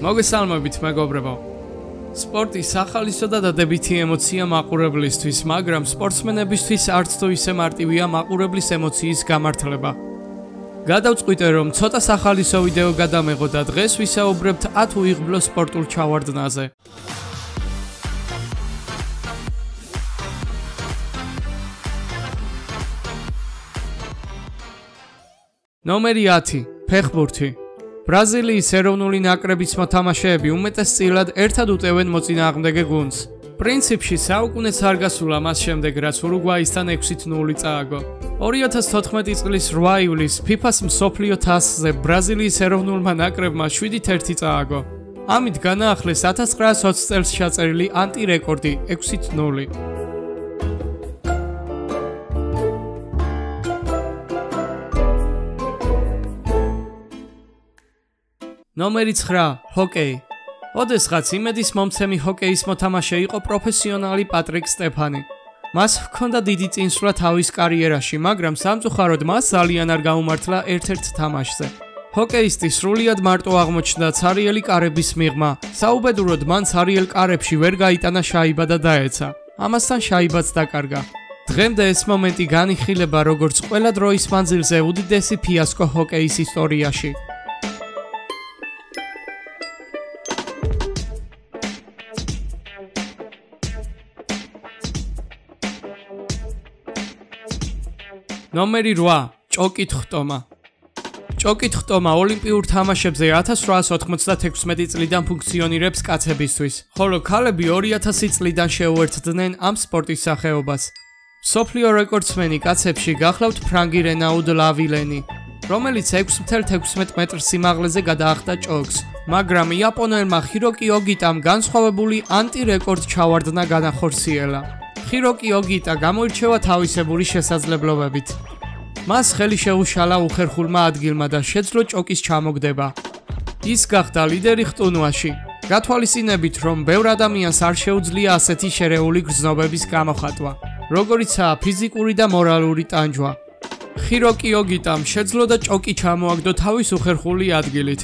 მოგესალმებით მეგობრებო. სპორტი სახალისო და დადებითი ემოცია მაყურებლისთვის, მაგრამ სპორტსმენებისთვის არც თუ ისე მარტივია მაყურებლის ემოციის გამართლება. გადავწყვიტე რომ ცოტა სახალისო ვიდეო გადამეღო და დღეს ვისაუბრებთ 10 უიღბლო სპორტულ ჩავარდნაზე. ნომერი 10. ფეხბურთი. ბრაზილიის ეროვნული ნაკრების მოთამაშეები უმეტესწილად ერთად უტევენ მოწინააღმდეგე გუნდს. პრინციპში საუკუნეც არ გასულა მას შემდეგ, რაც ურუგვაისთან 6-0 წააგო. 2014 წლის 8 ივლისს FIFA-ს მსოფლიო თასზე ბრაზილიის ეროვნულმა ნაკრებმა 7-1 წააგო. ამით განაახლეს 1920 წელს ჩაწერილი ანტირეკორდი 6-0. ნომერი 9. ჰოკეი. ოდესღაც იმედის მომცემი ჰოკეის მოთამაშე იყო პროფესიონალი პატრიკ სტეფანი. მას ჰქონდა დიდი წინსვლა თავის კარიერაში, მაგრამ სამწუხაროდ მას ძალიან არ გაუმართლა ერთ-ერთ თამაშზე. ჰოკეისტი სრულიად მარტო აღმოჩნდა ცარიელი კარების მიღმა. საუბედუროდ მან ცარიელ კარებში ვერ გაიტანა შაიბა და დაეცა. ამასთან შაიბაც დაკარგა. დღემდე ეს მომენტი განიხილება როგორც ყველა დროის მანძილზე უდიდესი ფიასკო ჰოკეის ისტორიაში. ნომერი 8. ჭოკით-ხტომა. ჭოკით-ხტომა ოლიმპიურ თამაშებზე 1896 წლიდან ფუნქციონირებს კაცებისთვის, ხოლო ქალები 2000 წლიდან შეუერთდნენ ამ სპორტის სახეობას. მსოფლიო რეკორდსმენი კაცებში გახლავთ ფრანგი რენაუდ ლავილენი, რომელიც 6.16 მეტრ სიმაღლეზე გადაახტა ჭოქს, მაგრამ იაპონელმა ჰიროკი ოგიტამ განსხვავებული ანტირეკორდ ჩავარდნა განახორციელა. ჰიროკი ოგიტა გამოირჩევა თავისებური შესაძლებლობებით. მას ხელი შეუშალა უხერხულმა ადგილმა და შეძლო ჭოკის ჩამოგდება. ის გახდა ლიდერი ხტუნვაში, გათვალისწინებით, რომ ბევრ ადამიანს არ შეუძლია ასეთი შერეული გრძნობების გამოხატვა, როგორიცაა ფიზიკური და მორალური ტანჯვა. ჰიროკი ოგიტამ შეძლო და ჭოკი ჩამოაგდო თავის უხერხული ადგილით.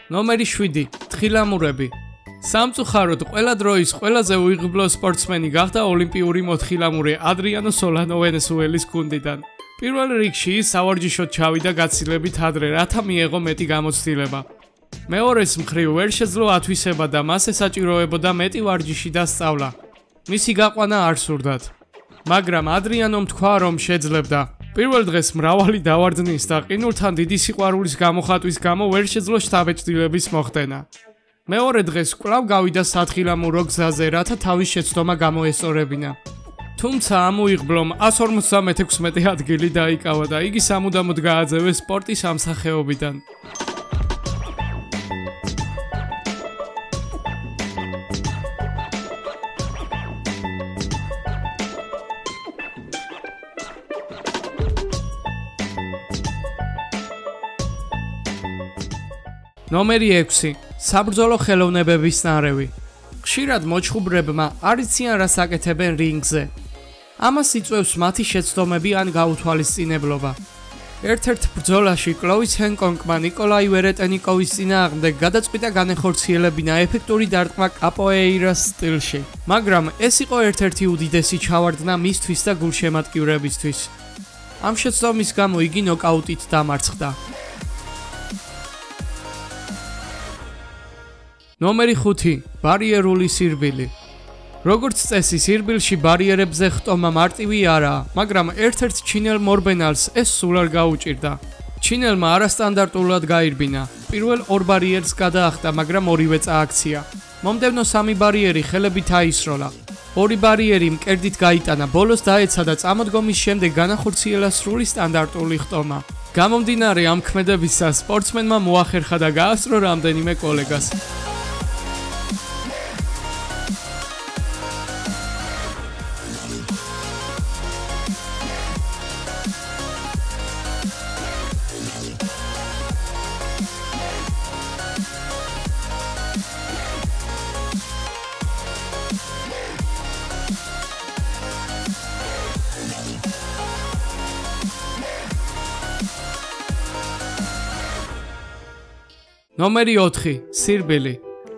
ნომერი 7. თხილამურები. სამწუხაროდ ყველა დროის ყველაზე უიღბლო სპორტსმენი გახდა ოლიმპიური მოთხილამურე ადრიანო სოლანო ვენესუელის გუნდიდან. პირველ რიგში ის სავარჯიშოდ ჩავიდა გაცილებით ადრე, რათა მიეღო მეტი გამოცდილება. მეორეს მხრივ ვერ შეძლო ათვისება და მას ესაჭიროებოდა მეტი ვარჯიში და სწავლა. მისი გაყვანა არ სურდათ. მაგრამ ადრიანომ თქვა, რომ შეძლებდა. პირველ დღეს მრავალი დავარდნის და ყინულთან დიდი სიყვარულის გამოხატვის გამო ვერ შეძლო შთაბეჭდილების მოხდენა. მეორე დღეს კვლავ გავიდა სათხილამურო გზაზე, რათა თავის შეცდომა გამოესწორებინა. თუმცა ამ უიღბლომ 156 ადგილი დაიკავა და იგი სამუდამოდ გააძევეს სპორტის ამ სახეობიდან. ნომერი 6. საბრძოლო ხელოვნებების ნარევი. ხშირად მოჩხუბრებმა არ იციან რას აკეთებენ რინგზე. ამას იწვევს მათი შეცდომები ან გაუთვალისწინებლობა. ერთ-ერთ ბრძოლაში კლოვის ჰენკონგმა ნიკოლაი ვერეტენიკოვის წინააღმდეგ გადაწყვიტა განეხორციელებინა ეფექტური დარტყმა კაპოეირას სტილში, მაგრამ ეს იყო ერთ-ერთი უდიდესი ჩავარდნა მისთვის და გულშემატკივრებისთვის. ამ შეცდომის გამო იგი ნოკაუტით დამარცხდა. ნომერი 5. ბარიერული სირბილი. როგორც წესი, სირბილში ბარიერებზე ხტომა მარტივი არაა, მაგრამ ერთ-ერთ ჩინელ მორბენალს ეს სულ არ გაუჭირდა. ჩინელმა არასტანდარტულად გაირბინა. პირველ 2 ბარიერს გადაახტა, მაგრამ ორივე წააქცია. მომდევნო 3 ბარიერი ხელებით აისროლა. 2 ბარიერი მკერდით გაიტანა, ბოლოს დაეცა და წამოდგომის შემდეგ განახორციელა სრული სტანდარტული ხტომა. გამომდინარე ამ ქმედებისა, სპორტსმენმა მოახერხა და გაასწრო რამდენიმე კოლეგას. ნომერი 4. სირბილი.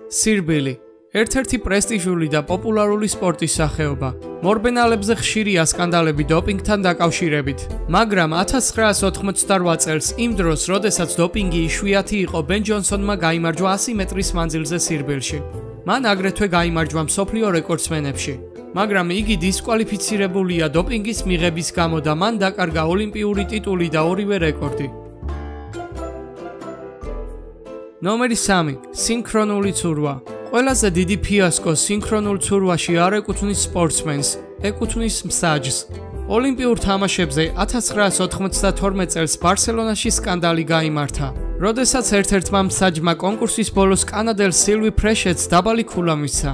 სირბილი. ერთ-ერთი პრესტიჟული და პოპულარული სპორტის სახეობა. მორბენალებზე ხშირია სკანდალები დოპინგთან დაკავშირებით. მაგრამ 1988 წელს, იმ დროს, როდესაც დოპინგი იშვიათი იყო, ბენ ჯონსონმა გაიმარჯვა 100 მეტრის მანძილზე სირბილში. მან აგრეთვე გაიმარჯვა მსოფლიო რეკორდსმენებში. მაგრამ იგი დისკვალიფიცირებულია დოპინგის მიღების გამო და მან დაკარგა ოლიმპიური ტიტული და ორივე რეკორდი. ნომერი 3. სინქრონული ცურვა. ყველაზე დიდი ფიასკო სინქრონულ ცურვაში არ ეკუთვნის სპორტსმენს, ეკუთვნის მსაჯს. ოლიმპიურ თამაშებზე 1992 წელს ბარსელონაში სკანდალი გაიმართა, როდესაც ერთ-ერთმა მსაჯმა კონკურსის ბოლოს კანადელ სილვი ფრეშეტს დაბალი ქულა მისცა,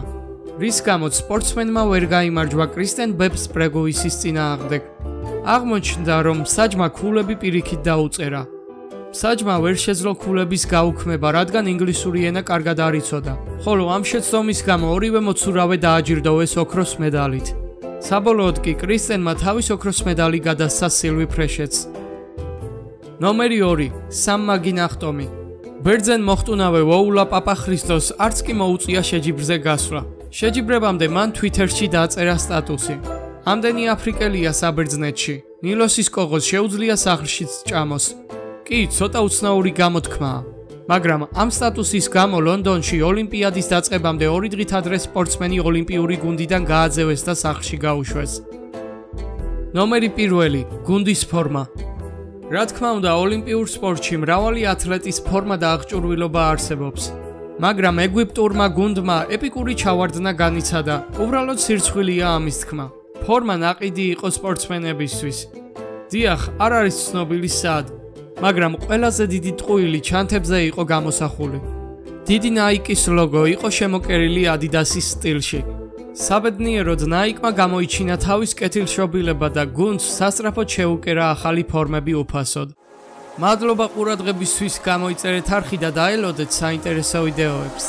რის გამოც სპორტსმენმა ვერ გაიმარჯვა კრისტენ ბებს ბრეგოვისის წინააღმდეგ. აღმოჩნდა, რომ მსაჯმა ქულები პირიქით დაუწერა. მსაჯმა ვერ შეძლო ქულების გაუქმება, რადგან ინგლისური ენა კარგად არ იცოდა, ხოლო ამ შეცდომის გამო ორივე მოცურავე დააჯილდოვეს ოქროს მედალით. საბოლოოდ კი კრისტენმა თავის ოქროს მედალი გადასცა სილვი ფრეშეტს. ნომერი 2. სამმაგი ნახტომი. ბერძენ მოხტუნავე ვოულა პაპახრისტოს არც კი მოუწია შეჯიბრზე გასვლა. შეჯიბრებამდე მან თვიტერში დაწერა სტატუსი. ამდენი აფრიკელია საბერძნეთში. ნილოსის კოღოს შეუძლია სახლშიც ჭამოს. კი, ცოტა უცნაური გამოთქმაა. მაგრამ ამ სტატუსის გამო ლონდონში ოლიმპიადის დაწყებამდე 2 დღით ადრე სპორტსმენი ოლიმპიური გუნდიდან გააძევეს და სახლში გაუშვეს. ნომერი 1. გუნდის ფორმა. რა თქმა უნდა, ოლიმპიურ სპორტში მრავალი ათლეტის ფორმა და აღჭურვილობა არსებობს. მაგრამ ეგვიპტურმა გუნდმა ეპიკური ჩავარდნა განიცადა. უბრალოდ სირცხვილია ამის თქმა. ფორმა ნაყიდი იყო სპორტსმენებისთვის. დიახ, არ არის ცნობილი სად, მაგრამ ყველაზე დიდი ტყუილი ჩანთებზე იყო გამოსახული. დიდი ნაიკის ლოგო იყო შემოკერილი ადიდასის სტილში. საბედნიეროდ ნაიკმა გამოიჩინა თავის კეთილშობილება და გუნდს სასწრაფოდ შეუკერა ახალი ფორმები უფასოდ. მადლობა ყურადღებისთვის, გამოიწერეთ არხი და დაელოდეთ საინტერესო ვიდეოებს.